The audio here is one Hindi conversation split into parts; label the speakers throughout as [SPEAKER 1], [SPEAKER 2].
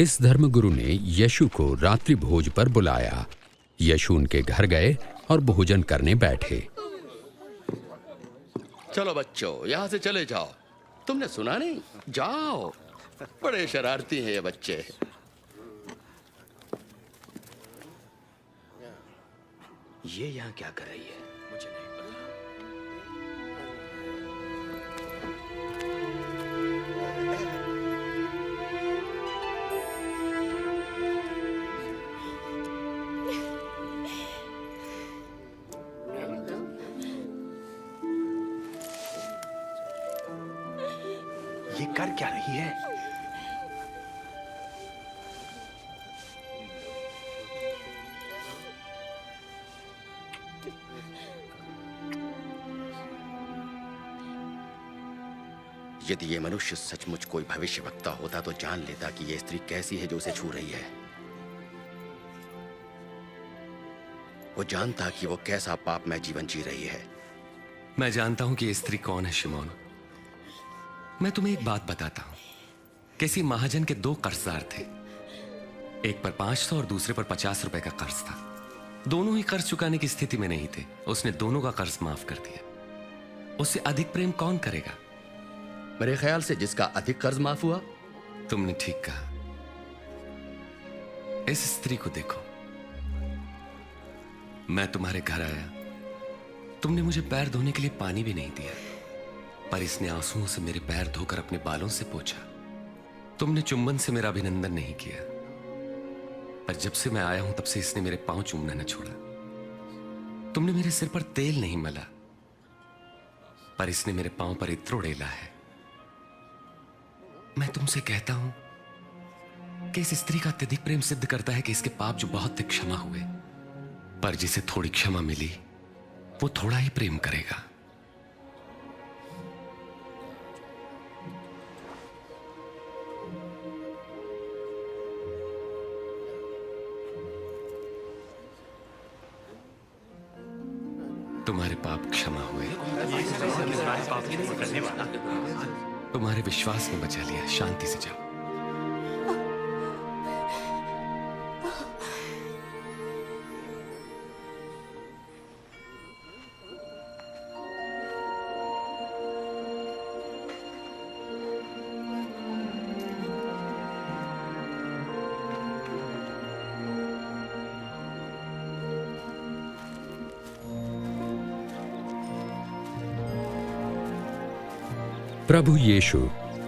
[SPEAKER 1] इस धर्मगुरु ने यीशु को रात्रि भोज पर बुलाया। यीशु उनके घर गए और भोजन करने बैठे।
[SPEAKER 2] चलो बच्चों, यहाँ से चले जाओ। तुमने सुना नहीं? जाओ। बड़े शरारती हैं ये बच्चे। ये यहाँ क्या कर रही है? मुझे नहीं पता।
[SPEAKER 3] ये कर क्या रही है?
[SPEAKER 2] यदि ये मनुष्य सचमुच कोई भविष्यवक्ता होता तो जान लेता कि ये स्त्री कैसी है जो उसे छू रही है। वो जानता कि वो कैसा पापमय जीवन जी रही है।
[SPEAKER 4] मैं जानता हूं कि ये स्त्री कौन है शिमोन। मैं तुम्हें एक बात बताता हूं। किसी महाजन के 2 कर्जदार थे। एक पर 500 और दूसरे पर 50 रुपए का कर्ज था। दोनों ही कर्ज चुकाने की स्थिति में नहीं थे। उसने दोनों का कर्ज माफ कर दिया। उससे अधिक प्रेम कौन करेगा?
[SPEAKER 2] मेरे ख्याल से जिसका अधिक कर्ज माफ हुआ।
[SPEAKER 4] तुमने ठीक कहा। इस स्त्री को देखो। मैं तुम्हारे घर आया, तुमने मुझे पैर धोने के लिए पानी भी नहीं दिया, पर इसने आंसुओं से मेरे पैर धोकर अपने बालों से पोंछा। तुमने चुंबन से मेरा अभिनंदन नहीं किया, पर जब से मैं आया हूं तब से इसने मेरे पांव चूमना न छोड़ा। तुमने मेरे सिर पर तेल नहीं मला, पर इसने मेरे पांव पर इत्र उड़ेला है। मैं तुमसे कहता हूं कि इस स्त्री का अत्यधिक प्रेम सिद्ध करता है कि इसके पाप जो बहुत थे क्षमा हुए, पर जिसे थोड़ी क्षमा मिली वो थोड़ा ही प्रेम करेगा। तुम्हारे पाप क्षमा हुए। तुम्हारे विश्वास में बचा लिया। शांति से जाओ।
[SPEAKER 1] प्रभु यीशु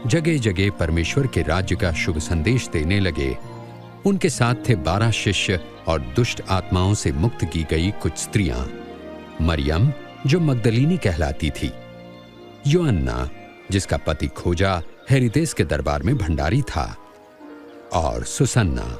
[SPEAKER 1] जगह जगह परमेश्वर के राज्य का शुभ संदेश देने लगे। उनके साथ थे 12 शिष्य और दुष्ट आत्माओं से मुक्त की गई कुछ स्त्रियां। मरियम जो मगदलीनी कहलाती थी, योअन्ना जिसका पति खोजा हेरोदेस के दरबार में भंडारी था, और सुसन्ना।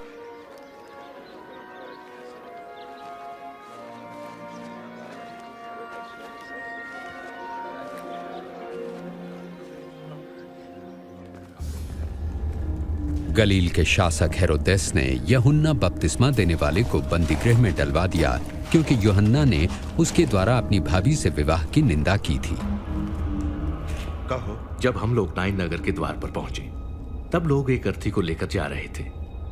[SPEAKER 1] गलील के शासक हेरोदेस ने यूहन्ना बपतिस्मा देने वाले को बंदीगृह में डलवा दिया, क्योंकि यूहन्ना ने उसके द्वारा अपनी भाभी से विवाह की निंदा की थी।
[SPEAKER 3] कहो। जब हम लोग नाइन नगर के द्वार पर पहुंचे, तब लोग एक अर्थी को लेकर जा रहे थे।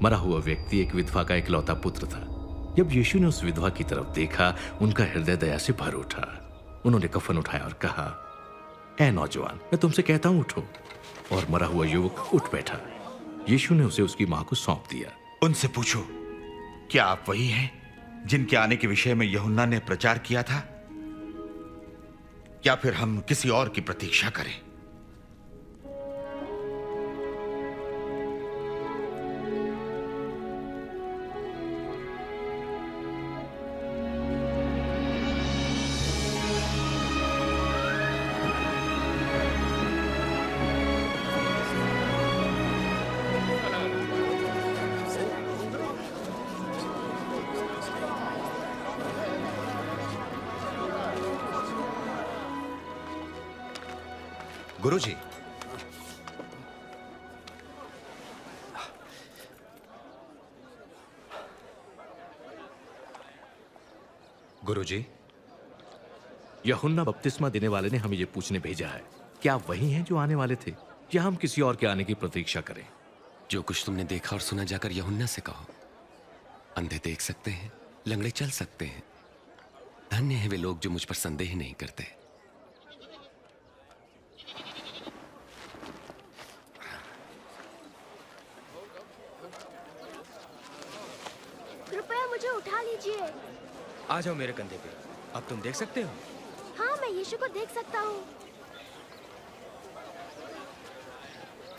[SPEAKER 3] मरा हुआ व्यक्ति एक विधवा का इकलौता पुत्र था। जब यीशु ने उस विधवा की तरफ देखा, उनका हृदय दया से भर उठा। उन्होंने कफन उठाया और कहा, ऐ नौजवान, मैं तुमसे कहता हूं उठो। और मरा हुआ युवक उठ बैठा। यीशु ने उसे उसकी मां को सौंप दिया।
[SPEAKER 5] उनसे पूछो, क्या आप वही हैं जिनके आने के विषय में यूहन्ना ने प्रचार किया था, या फिर हम किसी और की प्रतीक्षा करें? गुरुजी,
[SPEAKER 3] गुरुजी, यूहन्ना बपतिस्मा देने वाले ने हमें ये पूछने भेजा है, क्या आप वही हैं जो आने वाले थे, या हम किसी और के आने की प्रतीक्षा करें?
[SPEAKER 4] जो कुछ तुमने देखा और सुना जाकर यूहन्ना से कहो। अंधे देख सकते हैं, लंगड़े चल सकते हैं। धन्य हैं वे लोग जो मुझ पर संदेह नहीं करते।
[SPEAKER 6] कृपया मुझे उठा लीजिए।
[SPEAKER 7] आ जाओ मेरे कंधे पे। अब तुम देख सकते हो?
[SPEAKER 6] हाँ, मैं यीशु को देख सकता हूँ।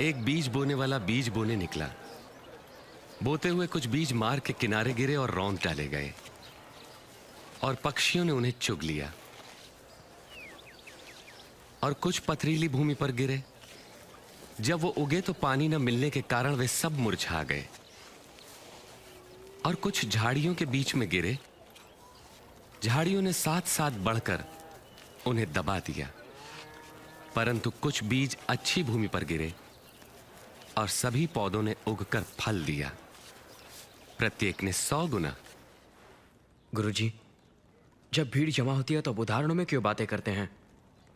[SPEAKER 4] एक बीज बोने वाला बीज बोने निकला। बोते हुए कुछ बीज मार्ग के किनारे गिरे और रौंद डाले गए, और पक्षियों ने उन्हें चुग लिया। और कुछ पथरीली भूमि पर गिरे। जब वो उगे तो पानी न मिलने के कारण वे सब मुरझा गए। और कुछ झाड़ियों के बीच में गिरे। झाड़ियों ने साथ साथ बढ़कर उन्हें दबा दिया। परंतु कुछ बीज अच्छी भूमि पर गिरे और सभी पौधों ने उगकर फल दिया, प्रत्येक ने 100 गुना।
[SPEAKER 7] गुरुजी, जब भीड़ जमा होती है तो उदाहरणों में क्यों बातें करते हैं?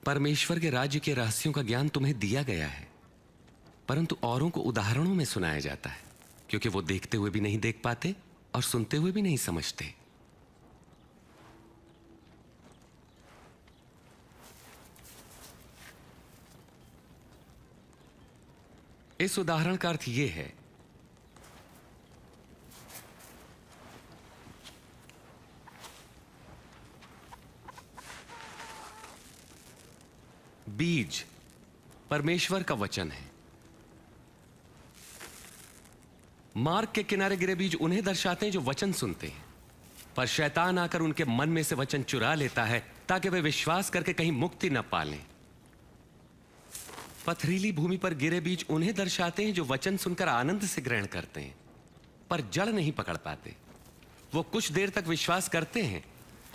[SPEAKER 4] परमेश्वर के राज्य के रहस्यों का ज्ञान तुम्हें दिया गया है, परंतु औरों को उदाहरणों में सुनाया जाता है, क्योंकि वो देखते हुए भी नहीं देख पाते और सुनते हुए भी नहीं समझते। इस उदाहरण का अर्थ यह है बीज परमेश्वर का वचन है। मार्ग के किनारे गिरे बीज उन्हें दर्शाते हैं जो वचन सुनते हैं, पर शैतान आकर उनके मन में से वचन चुरा लेता है ताकि वे विश्वास करके कहीं मुक्ति न पालें। पथरीली भूमि पर गिरे बीज उन्हें दर्शाते हैं जो वचन सुनकर आनंद से ग्रहण करते हैं, पर जड़ नहीं पकड़ पाते। वो कुछ देर तक विश्वास करते हैं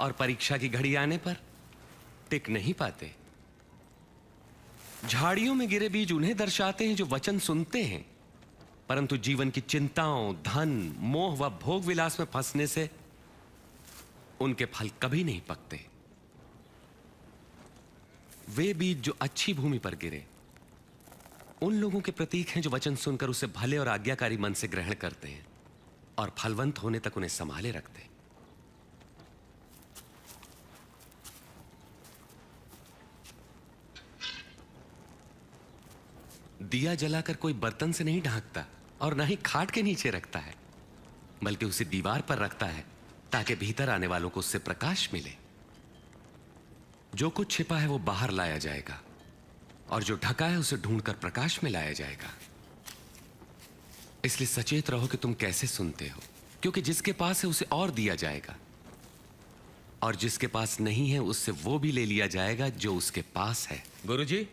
[SPEAKER 4] और परीक्षा की घड़ी आने पर टिक नहीं पाते। झाड़ियों में गिरे बीज उन्हें दर्शाते हैं जो वचन सुनते हैं, परंतु जीवन की चिंताओं, धन, मोह व भोग विलास में फंसने से उनके फल कभी नहीं पकते। वे बीज जो अच्छी भूमि पर गिरे उन लोगों के प्रतीक हैं जो वचन सुनकर उसे भले और आज्ञाकारी मन से ग्रहण करते हैं और फलवंत होने तक उन्हें संभाले रखते हैं। दिया जलाकर कोई बर्तन से नहीं ढांकता और ना ही खाट के नीचे रखता है, बल्कि उसे दीवार पर रखता है ताकि भीतर आने वालों को उससे प्रकाश मिले। जो कुछ छिपा है वो बाहर लाया जाएगा, और जो ढका है उसे ढूंढकर प्रकाश में लाया जाएगा। इसलिए सचेत रहो कि तुम कैसे सुनते हो, क्योंकि जिसके पास है उसे और दिया जाएगा, और जिसके पास नहीं है उससे वो भी ले लिया जाएगा जो उसके पास है।
[SPEAKER 7] गुरुजी,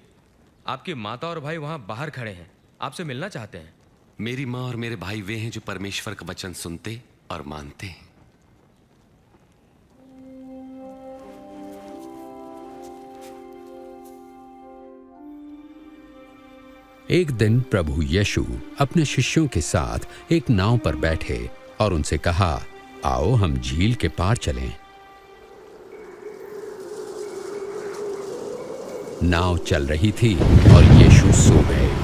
[SPEAKER 7] आपकी माता और भाई वहां बाहर खड़े हैं, आपसे मिलना चाहते हैं।
[SPEAKER 4] मेरी माँ और मेरे भाई वे हैं जो परमेश्वर का वचन सुनते और मानते हैं।
[SPEAKER 1] एक दिन प्रभु यीशु अपने शिष्यों के साथ एक नाव पर बैठे और उनसे कहा, आओ हम झील के पार चलें। नाव चल रही थी और यीशु सो गए।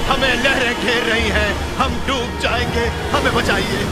[SPEAKER 5] हमें लहरें घेर रही हैं, हम डूब जाएंगे, हमें बचाइए।